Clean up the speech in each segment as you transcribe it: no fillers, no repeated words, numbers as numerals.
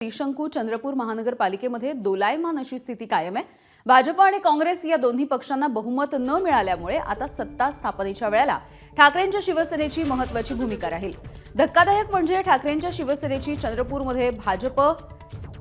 त्रिशंकू चंद्रपूर महानगरपालिकेमध्ये दोलायमान अशी स्थिती कायम आहे। भाजप आणि काँग्रेस या दोन्ही पक्षांना बहुमत न मिळाल्यामुळे आता सत्ता स्थापनेच्या वेळेला ठाकरेंच्या शिवसेनेची महत्त्वाची भूमिका राहील। धक्कादायक म्हणजे ठाकरेंच्या शिवसेनेची चंद्रपूरमध्ये भाजप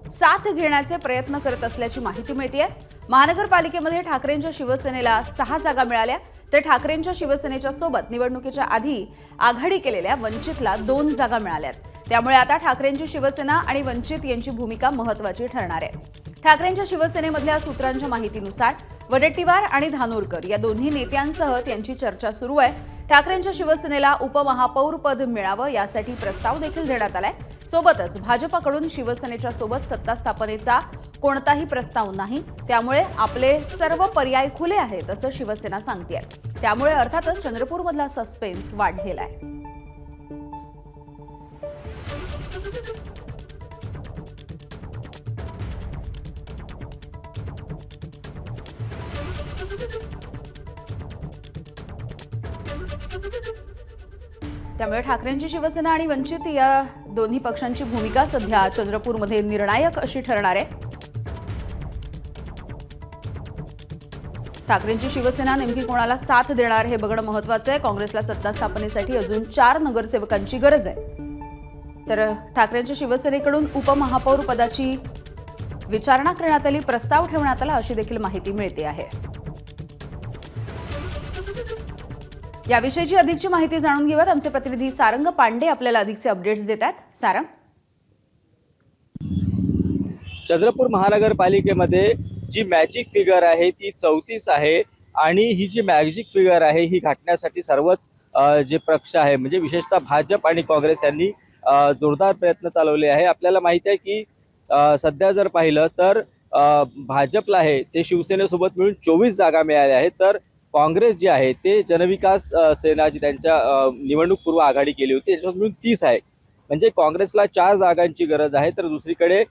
साथ घेण्याचे प्रयत्न करत असल्याची माहिती मिळते। महानगरपालिकेमध्ये ठाकरेंच्या शिवसेनेला 6 जागा मिळाल्या, तर ठाकरेंच्या शिवसेनेच्या सोबत निवडणुकीच्या आधी आघाडी केलेल्या वंचितला 2 जागा मिळाल्यात। त्यामुळे आता ठाकरेंची शिवसेना आणि वंचित यांची भूमिका महत्त्वाची ठरणार आहे। ठाकरेंच्या शिवसेनेमधल्या सूत्रांच्या माहितीनुसार वडेट्टीवार आणि धानोरकर या दोन्ही नेत्यांसह त्यांची चर्चा सुरू आहे। ठाकरेंच्या शिवसेनेला उपमहापौर पद मिळावं यासाठी प्रस्ताव देखील देण्यात आलाय। सोबतच भाजपकडून शिवसेनेच्या सोबत सत्ता स्थापनेचा कोणताही प्रस्ताव नाही, त्यामुळे आपले सर्व पर्याय खुले आहेत असं शिवसेना सांगतेय। त्यामुळे अर्थातच चंद्रपूरमधला सस्पेन्स वाढलेला आहे। त्यामुळे ठाकरेंची शिवसेना आणि वंचित या दोन्ही पक्षांची भूमिका सध्या चंद्रपूरमध्ये निर्णायक अशी ठरणार आहे। ठाकरेंची शिवसेना नेमकी कोणाला साथ देणार हे बघणं महत्त्वाचं आहे। काँग्रेसला सत्ता स्थापनेसाठी अजून 4 नगरसेवकांची गरज आहे, तर ठाकरेंच्या शिवसेनेकडून उपमहापौर पदाची विचारणा करण्यात आली, प्रस्ताव ठेवण्यात आला अशी देखील माहिती मिळते आहे। याविषयीची अधिकची माहिती जाणून घेऊयात। आमचे प्रतिनिधी सारंग पांडे आपल्याला अधिकचे अपडेट्स देतात। सारंग, चंद्रपूर महानगरपालिकेमध्ये जी मॅजिक फिगर आहे ती 34 आहे आणि ही जी मॅजिक फिगर आहे ही गाठण्यासाठी सर्वच जे पक्ष आहे म्हणजे विशेषतः भाजप आणि काँग्रेस यांनी जोरदार प्रयत्न चालवले आहे। आपल्याला माहिती आहे की सध्या जर पाहिलं तर भाजपला आहे ते शिवसेनेसोबत मिळून 24 जागा मिळाल्या आहेत, तर काँग्रेस जे आहे ते जनविकास सेना जी त्यांच्या निवडणूक पूर्व आघाडी केली होती त्याच्यात मिळून 30 आहे। म्हणजे काँग्रेसला 4 जागांची गरज आहे, तर दुसरीकडे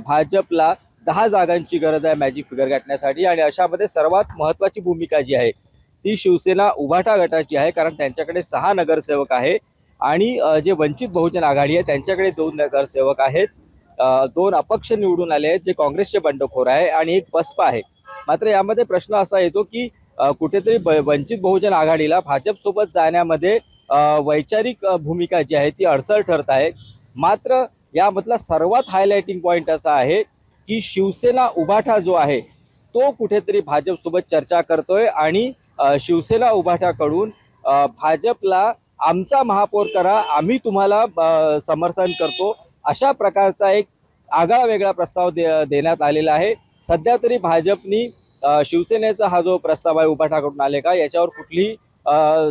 भाजपला 10 जागांची गरज आहे मॅजिक फिगर गाठण्यासाठी। आणि अशामध्ये सर्वात महत्त्वाची भूमिका जी आहे ती शिवसेना उभाटा गटाची आहे, कारण त्यांच्याकडे 6 नगरसेवक आहे आणि जे वंचित बहुजन आघाडी आहे त्यांच्याकडे 2 नगरसेवक आहेत। 2 अपक्ष निवडून आले आहेत जे काँग्रेसचे बंडखोर आहे आणि एक बसपा आहे। मात्र यामध्ये प्रश्न असा येतो की कुठेतरी वंचित बहुजन आघाडीला भाजपसोबत जाण्यामध्ये वैचारिक भूमिका जी आहे ती अडसर ठरत आहे। मात्र यामधला सर्वात हायलाइटिंग पॉईंट असा आहे की शिवसेना उभाटा जो आहे तो कुठेतरी भाजपसोबत चर्चा करतोय आणि शिवसेना उभाटाकडून भाजपला आमचा महापौर करा, आम्ही तुम्हाला समर्थन करतो, अशा प्रकारचा एक आगळा वेगळा प्रस्ताव देण्यात आलेला आहे। सध्या तरी भाजपनी शिवसेनेचा हा जो प्रस्ताव आहे उभाटाकडून आले का याच्यावर कुठलीही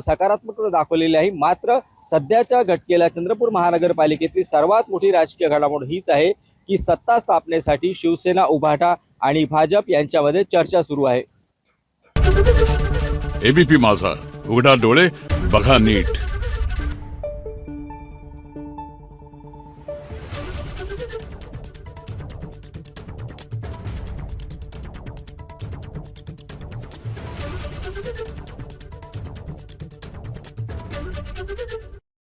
सकारात्मकता दाखवलेली आहे। मात्र सध्याच्या घटकेला चंद्रपूर महानगरपालिकेतील सर्वात मोठी राजकीय घडामोड हीच आहे की सत्ता स्थापनेसाठी शिवसेना उभाटा आणि भाजप यांच्यामध्ये चर्चा सुरू आहे। एबीपी माझा, उघडा डोळे बघा नीट। Thank you.